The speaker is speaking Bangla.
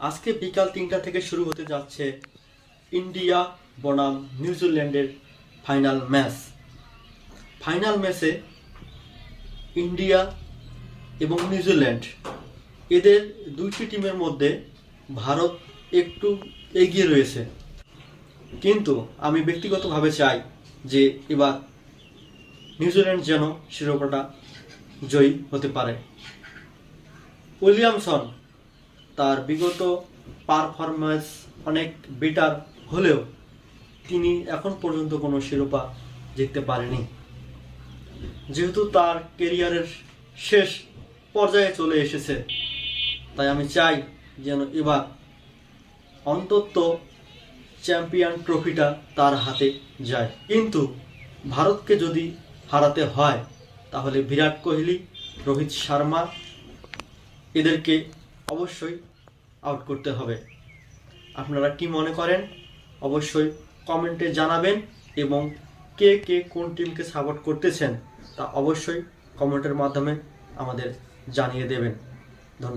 আজকে বিকাল ৩টা থেকে শুরু হতে যাচ্ছে ইন্ডিয়া বনাম নিউজিল্যান্ডের ফাইনাল ম্যাচে ইন্ডিয়া এবং নিউজিল্যান্ড এদের দুইটি টিমের মধ্যে ভারত একটু এগিয়ে রয়েছে, কিন্তু আমি ব্যক্তিগতভাবে চাই যে এবার নিউজিল্যান্ড যেন শিরোপাটা জয়ী হতে পারে। উইলিয়ামসন তার বিগত পারফরম্যান্স অনেক বেটার হলেও তিনি এখন পর্যন্ত কোনো শিরোপা জিততে পারেনি। যেহেতু তার কেরিয়ারের শেষ পর্যায়ে চলে এসেছে, তাই আমি চাই যেন এবার অন্তত চ্যাম্পিয়ন ট্রফিটা তার হাতে যায়। কিন্তু ভারতকে যদি হারাতে হয় তাহলে বিরাট কোহলি, রোহিত শর্মা এদেরকে অবশ্যই আউট করতে হবে। আপনারা কি মনে করেন অবশ্যই কমেন্টে জানাবেন, এবং কে কে কোন টিমকে সাপোর্ট করতেছেন তা অবশ্যই কমেন্টের মাধ্যমে আমাদের জানিয়ে দেবেন।